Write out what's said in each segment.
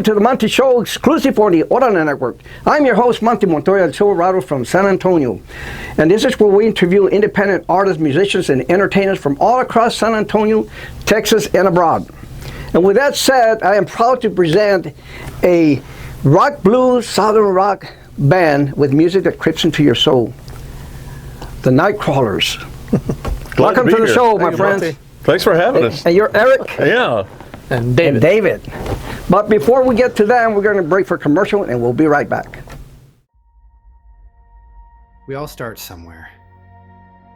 Welcome to the Monty Show, exclusive for the Orale Network. I'm your host, Monty Montoya, el Silverado from San Antonio. And this is where we interview independent artists, musicians, and entertainers from all across San Antonio, Texas, and abroad. And with that said, I am proud to present a rock, blues, southern rock band with music that creeps into your soul. The Nightcrawlers. Welcome to the show, my friends. Monty. Thanks for having us. And you're Eric. Yeah. And David. But before we get to that, we're going to break for commercial, and we'll be right back. We all start somewhere.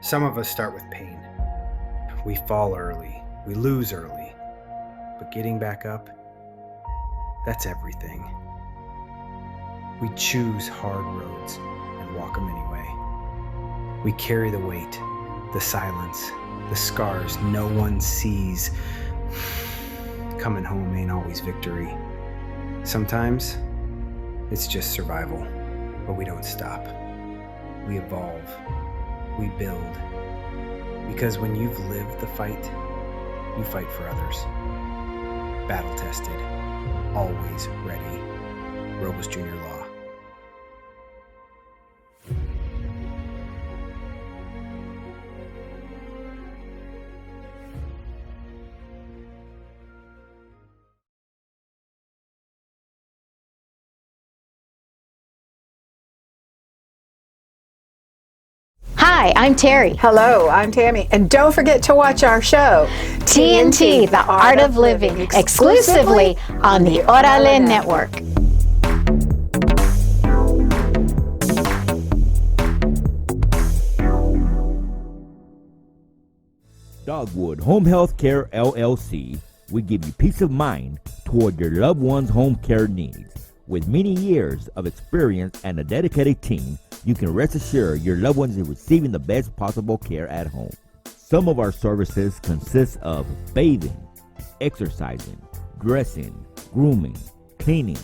Some of us start with pain. We fall early. We lose early. But getting back up, that's everything. We choose hard roads and walk them anyway. We carry the weight, the silence, the scars no one sees. Coming home ain't always victory. Sometimes it's just survival, but we don't stop. We evolve. We build. Because when you've lived the fight, you fight for others. Battle tested, always ready. Robles Jr. Law. Hi, I'm Terry. Hello, I'm Tammy. And don't forget to watch our show, TNT, The Art of Living, exclusively on the Orale Network. Dogwood Home Health Care LLC, we give you peace of mind toward your loved one's home care needs. With many years of experience and a dedicated team, you can rest assured your loved ones are receiving the best possible care at home. Some of our services consist of bathing, exercising, dressing, grooming, cleaning,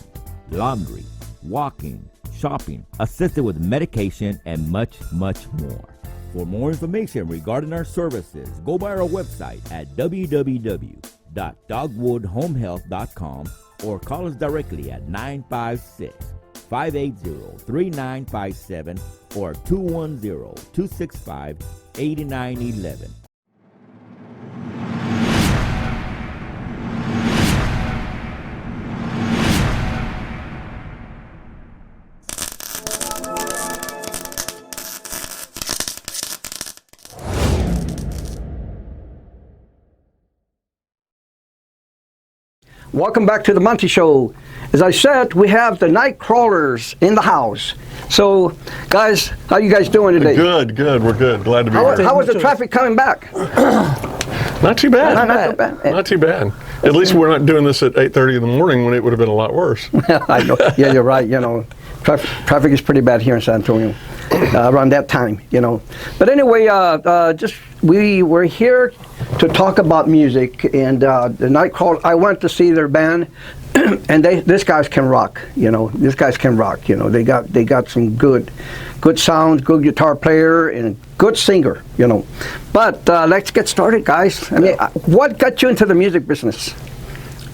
laundry, walking, shopping, assisted with medication, and much, much more. For more information regarding our services, go by our website at www.dogwoodhomehealth.com or call us directly at 956-580-3957 or 210-265-8911. Welcome back to the Monty Show. As I said, we have the Nightcrawlers in the house. So, guys, how you guys doing today? Good. We're good. Glad to be here. How was the traffic coming back? Not too bad. Not bad. Not too bad. At least we're not doing this at 8:30 in the morning when it would have been a lot worse. I know. Yeah, you're right. You know, traffic is pretty bad here in San Antonio around that time. You know. But anyway, we were here to talk about music, and the Nightcrawler. I went to see their band, and these guys can rock. You know, these guys can rock. You know, they got some good sounds, good guitar player, and good singer. You know, but let's get started, guys. I mean, what got you into the music business?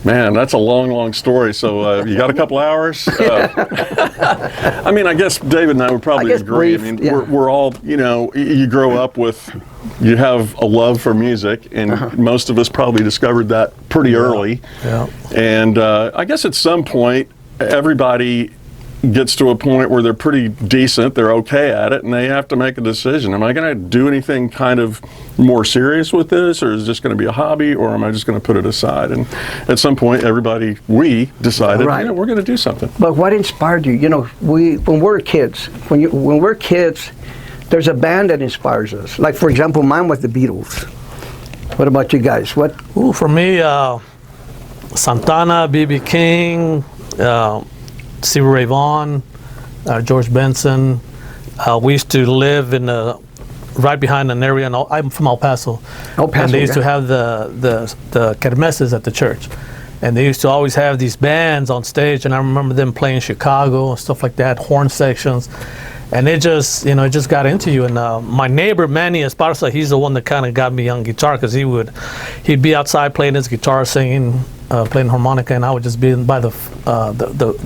Man, that's a long story. So you got a couple hours? I mean, I guess David and I would probably agree. Brief, I mean, we're all, you know, you grow up with, you have a love for music, and most of us probably discovered that pretty early. Yeah. And I guess at some point, everybody gets to a point where they're pretty decent, they're okay at it, and they have to make a decision. Am I going to do anything kind of more serious with this, or is this going to be a hobby, or am I just going to put it aside? And at some point, we decided, right, you know, we're going to do something. But what inspired you? You know, when we're kids, there's a band that inspires us. Like, for example, mine was the Beatles. What about you guys? What? Ooh, for me, Santana, B.B. King, Stevie Ray Vaughan, George Benson. We used to live in right behind an area. I'm from El Paso. And they used to have the kermeses at the church. And they used to always have these bands on stage. And I remember them playing Chicago and stuff like that, horn sections. And it just got into you. And my neighbor, Manny Esparza, he's the one that kind of got me on guitar, because he'd be outside playing his guitar, singing playing harmonica, and I would just be by the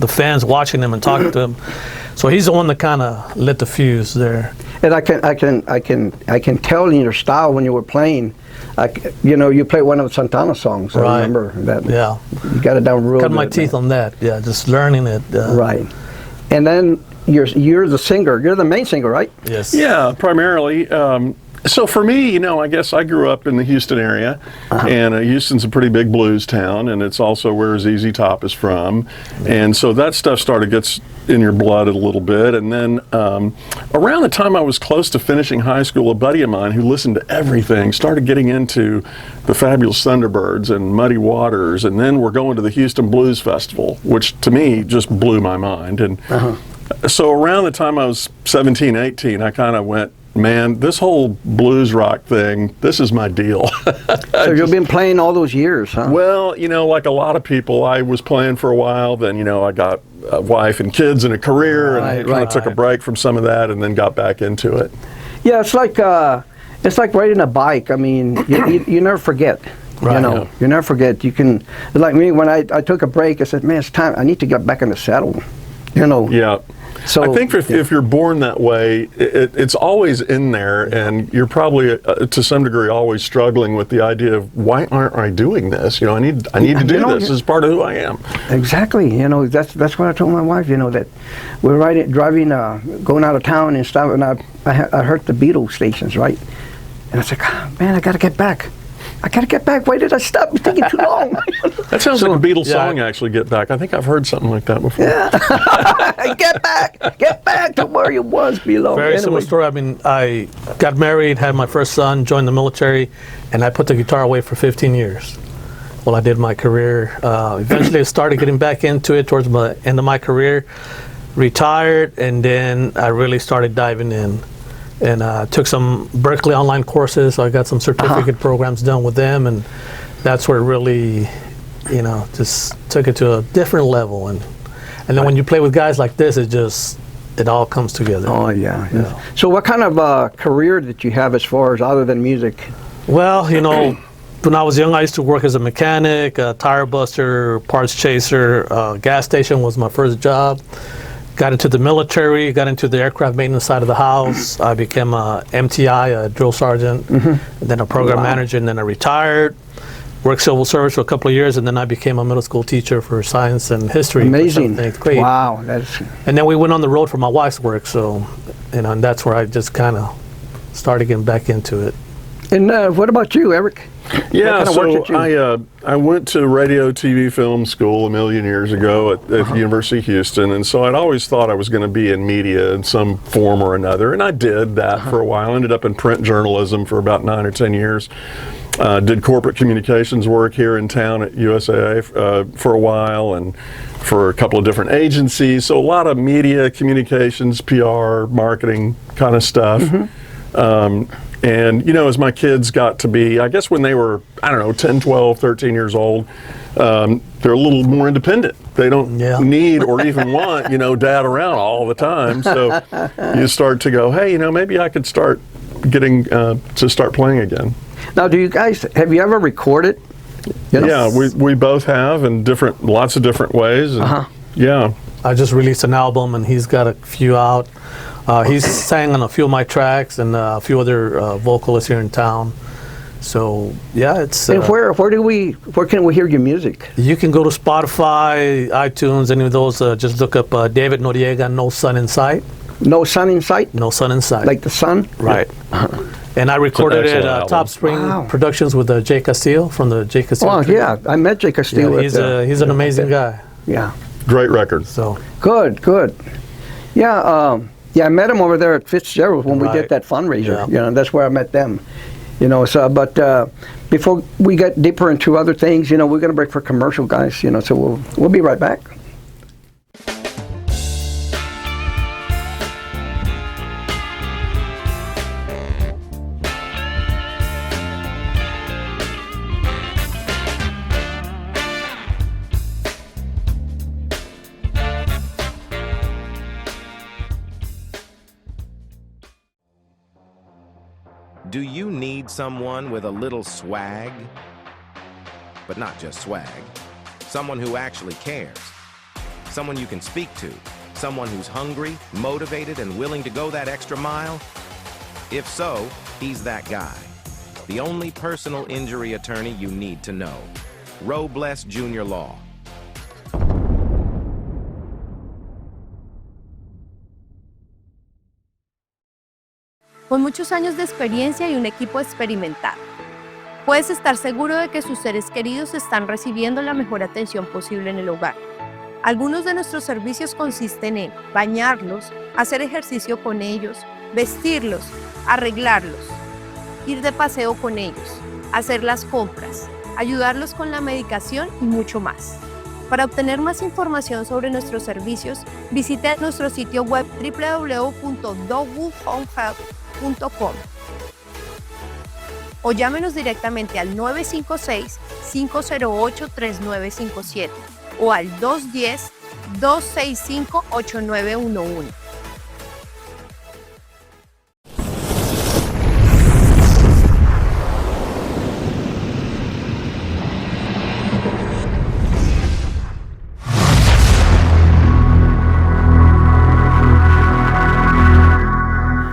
fans watching him and talking to him. So he's the one that kind of lit the fuse there. And I can tell in your style when you were playing. You played one of Santana's songs. Right. I remember that. Yeah. You got it down real Cut good. my teeth on that. Yeah, just learning it. Right. And then you're the singer. You're the main singer, right? Yes. Yeah, primarily. So for me, I guess I grew up in the Houston area, and Houston's a pretty big blues town, and it's also where ZZ Top is from, and so that stuff gets in your blood a little bit. And then around the time I was close to finishing high school, a buddy of mine who listened to everything started getting into the Fabulous Thunderbirds and Muddy Waters, and then we're going to the Houston Blues Festival, which to me just blew my mind. And so around the time I was 17, 18, I kind of went, man, this whole blues rock thing, this is my deal. So you've been playing all those years, huh? Well, like a lot of people, I was playing for a while, then, I got a wife and kids and a career, and I kind of took a break from some of that and then got back into it. Yeah, it's like riding a bike. I mean, you never forget. Right. You never forget. You can, like me, when I took a break, I said, man, it's time, I need to get back in the saddle. Yeah. So I think if you're born that way, it's always in there, and you're probably to some degree always struggling with the idea of, why aren't I doing this? I need to do this as part of who I am. Exactly. That's what I told my wife. That we're driving, going out of town and stuff, and I heard the Beatles stations, right? And I said, God, man, I got to get back. Why did I stop? It's taking too long. That sounds like a Beatles song, actually, Get Back. I think I've heard something like that before. Yeah. Get back to where you was below. Very similar story. I mean, I got married, had my first son, joined the military, and I put the guitar away for 15 years while I did my career. Eventually, I started getting back into it towards the end of my career, retired, and then I really started diving in. And took some Berkeley online courses. So I got some certificate programs done with them, and that's where it really, just took it to a different level. And then when you play with guys like this, it all comes together. Oh yeah. So what kind of career did you have as far as other than music? Well, when I was young, I used to work as a mechanic, a tire buster, parts chaser. Gas station was my first job. Got into the military, got into the aircraft maintenance side of the house. I became a MTI, a drill sergeant, and then a program manager, and then I retired. Worked civil service for a couple of years, and then I became a middle school teacher for science and history. Amazing. Great. Wow. And then we went on the road for my wife's work, so, and that's where I just kind of started getting back into it. And what about you, Eric? Yeah, so I went to radio, TV, film school a million years ago at the University of Houston, and so I'd always thought I was going to be in media in some form or another, and I did that for a while. Ended up in print journalism for about 9 or 10 years. Did corporate communications work here in town at USAA for a while, and for a couple of different agencies. So a lot of media, communications, PR, marketing kind of stuff. And, as my kids got to be, I guess when they were, 10, 12, 13 years old, they're a little more independent. They don't need or even want, dad around all the time. So you start to go, hey, maybe I could start getting to start playing again. Now, have you ever recorded? Yeah, we both have in lots of different ways. And, yeah. I just released an album, and he's got a few out. He's sang on a few of my tracks, and a few other vocalists here in town. So yeah, it's. And where can we hear your music? You can go to Spotify, iTunes, any of those. Just look up David Noriega, No Sun in Sight. No Sun in Sight. No Sun in Sight. Like the sun. Right. And I recorded it at Top Spring Productions with Jay Castillo from the Jay Castillo. Oh yeah, I met Jay Castillo. Yeah, he's an amazing guy. Yeah. Great record. So good. Yeah. I met him over there at Fitzgerald when we did that fundraiser. Yeah. That's where I met them. But before we get deeper into other things, we're going to break for commercial, guys. So we'll be right back. Do you need someone with a little swag? But not just swag. Someone who actually cares. Someone you can speak to. Someone who's hungry, motivated, and willing to go that extra mile? If so, he's that guy. The only personal injury attorney you need to know. Robles Jr. Law. Con muchos años de experiencia y un equipo experimentado, puedes estar seguro de que sus seres queridos están recibiendo la mejor atención posible en el hogar. Algunos de nuestros servicios consisten en bañarlos, hacer ejercicio con ellos, vestirlos, arreglarlos, ir de paseo con ellos, hacer las compras, ayudarlos con la medicación y mucho más. Para obtener más información sobre nuestros servicios, visite nuestro sitio web www.dogwoodhomehealth.com o llámenos directamente al 956-508-3957 o al 210-265-8911.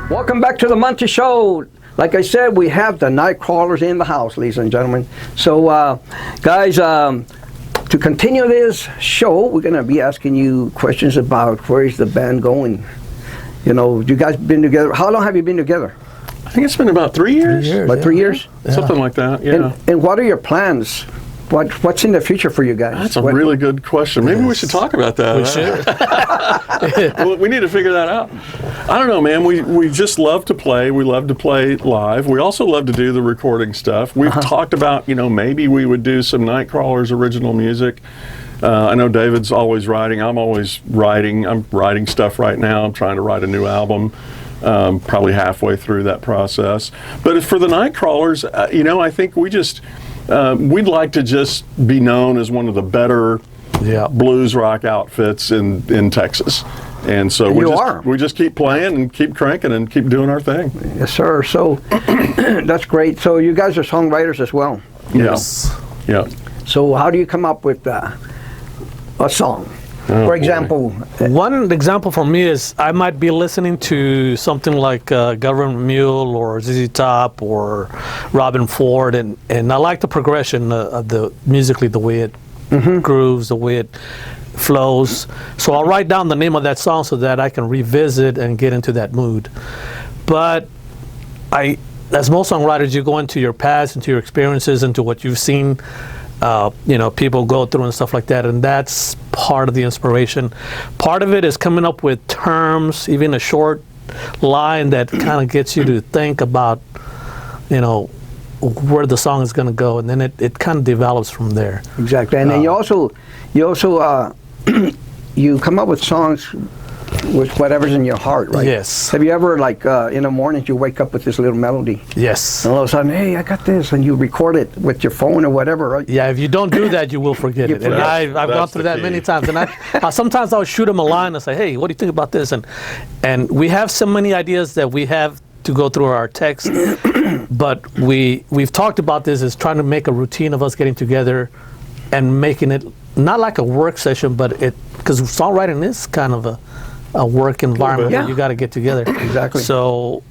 Welcome back to the Monty Show. Like I said, we have the night crawlers in the house, ladies and gentlemen. So, guys, to continue this show, we're going to be asking you questions about where is the band going. You know, you guys been together. How long have you been together? I think it's been about 3 years. 3 years. About 3 years? Yeah. Something like that, yeah. And what are your plans? What's in the future for you guys? That's a really good question. Maybe we should talk about that. We should. Well, we need to figure that out. I don't know, man. We just love to play. We love to play live. We also love to do the recording stuff. We've talked about, maybe we would do some Nightcrawlers original music. I know David's always writing. I'm always writing. I'm writing stuff right now. I'm trying to write a new album. Probably halfway through that process. But for the Nightcrawlers, I think we just... we'd like to just be known as one of the better blues rock outfits in Texas. And so we just keep playing and keep cranking and keep doing our thing. Yes, sir. So that's great. So you guys are songwriters as well. Yes. Yeah. So how do you come up with a song? For example, one example for me is I might be listening to something like Government Mule or ZZ Top or Robin Ford, and I like the progression of the musically, the way it grooves, the way it flows. So I'll write down the name of that song so that I can revisit and get into that mood. But as most songwriters, you go into your past, into your experiences, into what you've seen. People go through and stuff like that, and that's part of the inspiration. Part of it is coming up with terms, even a short line that kind of gets you to think about, where the song is going to go, and then it kind of develops from there. Exactly, and then you also you come up with songs with whatever's in your heart, right? Yes. Have you ever, in the morning, you wake up with this little melody? Yes. And all of a sudden, hey, I got this, and you record it with your phone or whatever, right? Yeah, if you don't do that, you will forget it. And I've gone through that many times. And sometimes I'll shoot them a line and say, hey, what do you think about this? And we have so many ideas that we have to go through our text. But we've talked about this as trying to make a routine of us getting together and making it not like a work session, but because songwriting is kind of a work environment that you got to get together. Exactly. So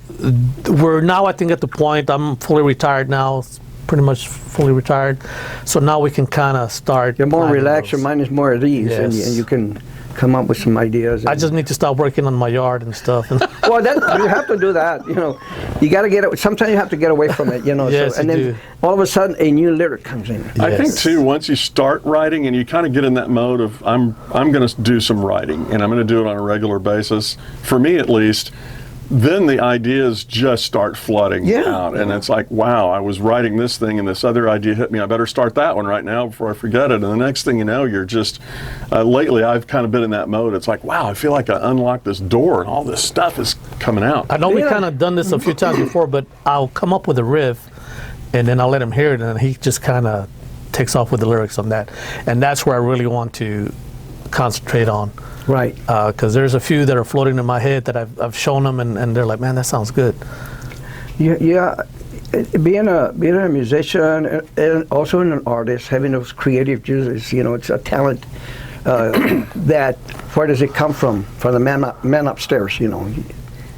we're now, I think, at the point, I'm fully retired now, pretty much fully retired. So now we can kind of start. You're more relaxed, your mind is more at ease, and you can come up with some ideas. I just need to stop working on my yard and stuff. Well, you have to do that. You got to get it. Sometimes you have to get away from it. Yes, and then all of a sudden a new lyric comes in. Yes. I think too, once you start writing and you kind of get in that mode of I'm going to do some writing and I'm going to do it on a regular basis. For me, at least. Then the ideas just start flooding out, and it's like, wow, I was writing this thing, and this other idea hit me. I better start that one right now before I forget it. And the next thing you know, you're just. Lately, I've kind of been in that mode. It's like, wow, I feel like I unlocked this door, and all this stuff is coming out. I know we kind of done this a few times before, but I'll come up with a riff, and then I'll let him hear it, and he just kind of takes off with the lyrics on that, and that's where I really want to concentrate on. Right. Because there's a few that are floating in my head that I've shown them, and they're like, man, that sounds good. Yeah. being a musician and also an artist, having those creative juices, it's a talent that where does it come from? From the man upstairs,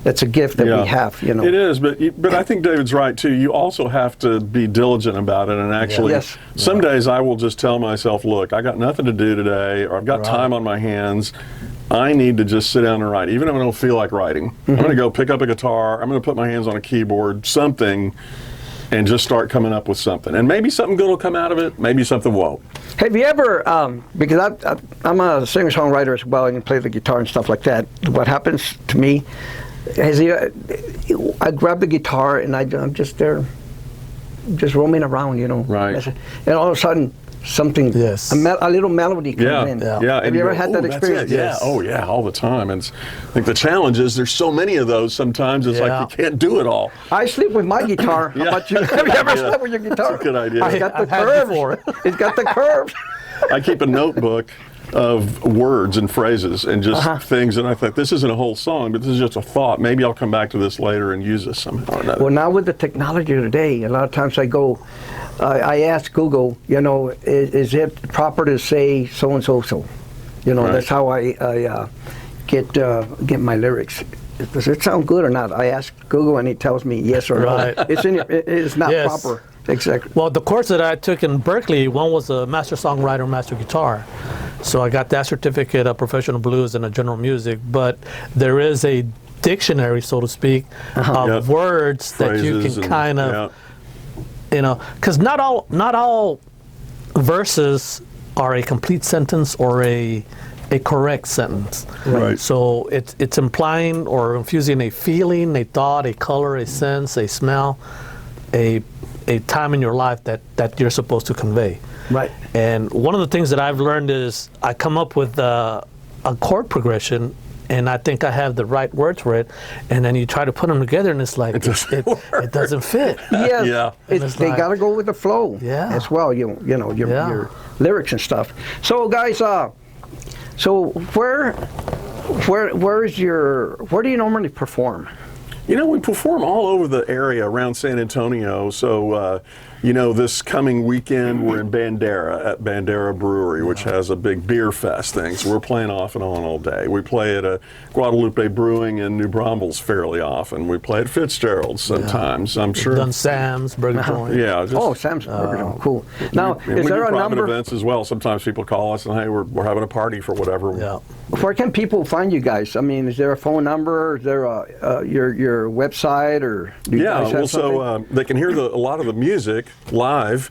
It's a gift that we have, It is, but I think David's right too. You also have to be diligent about it, and actually, some days I will just tell myself, look, I got nothing to do today, or I've got time on my hands. I need to just sit down and write, even if I don't feel like writing. I'm going to go pick up a guitar. I'm going to put my hands on a keyboard, something, and just start coming up with something. And maybe something good will come out of it. Maybe something won't. Have you ever, because I'm a singer-songwriter as well, and play the guitar and stuff like that. What happens to me is I grab the guitar and I'm just there, just roaming around, Right. And all of a sudden, something, a little melody comes in. Yeah. Have you ever had that experience? Yeah. Oh, yeah, all the time. And I think the challenge is there's so many of those sometimes, it's like you can't do it all. I sleep with my guitar. How about you? Have you ever slept with your guitar? That's a good idea. It's got the curves. It's got the curves. I keep a notebook of words and phrases and just things, and I thought, this isn't a whole song, but this is just a thought. Maybe I'll come back to this later and use this somehow or another. Well, now with the technology today, a lot of times I ask Google, is it proper to say so and so? That's how I get my lyrics. Does it sound good or not? I ask Google and it tells me yes or no. It's not proper. Exactly. Well, the course that I took in Berkeley, one was a master songwriter, master guitar. So I got that certificate of professional blues and general music, but there is a dictionary, so to speak, of words that you can kind of, because not all verses are a complete sentence or a correct sentence. Right. So it's implying or infusing a feeling, a thought, a color, a sense, a smell, a time in your life that you're supposed to convey. Right. And one of the things that I've learned is I come up with a chord progression, and I think I have the right words for it, and then you try to put them together, and it's like it doesn't fit. Yes. They got to go with the flow. As well. Your lyrics and stuff. So guys, so where do you normally perform? We perform all over the area around San Antonio. So, this coming weekend we're in Bandera at Bandera Brewery, which has a big beer fest thing. So we're playing off and on all day. We play at a Guadalupe Brewing in New Braunfels fairly often. We play at Fitzgerald's sometimes. I'm sure. Done Sam's Burger Joint. Yeah. Sam's Burger Joint. Cool. Now, is there a private number? events as well? Sometimes people call us and hey, we're having a party for whatever. Yeah. Where can people find you guys? I mean, is there a phone number? Is there your website, or do you guys have something? So they can hear a lot of the music live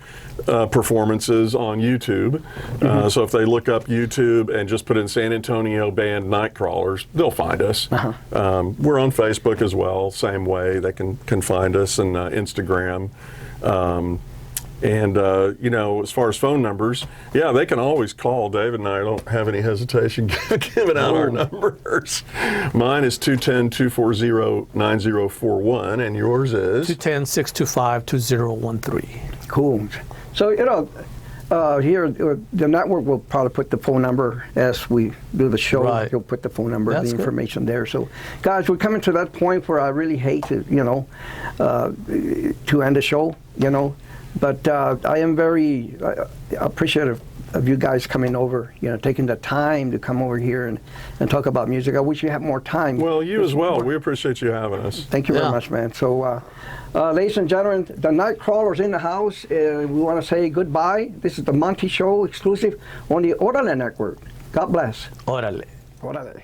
performances on YouTube. So if they look up YouTube and just put in San Antonio Band Nightcrawlers, they'll find us. We're on Facebook as well, same way. They can find us, and Instagram. And as far as phone numbers, they can always call. David and I don't have any hesitation giving out our numbers. Mine is 210-240-9041, and yours is? 210-625-2013. Cool. So, here, the network will probably put the phone number as we do the show. Right. He'll put the phone number, That's the good. information there. So, guys, we're coming to that point where I really hate to, to end the show, But I am very appreciative of you guys coming over, taking the time to come over here and talk about music. I wish you had more time. Well, you as well. We appreciate you having us. Thank you very much, man. So, ladies and gentlemen, the Nightcrawler's in the house. We want to say goodbye. This is the Monty Show, exclusive on the Orale Network. God bless. Órale. Orale.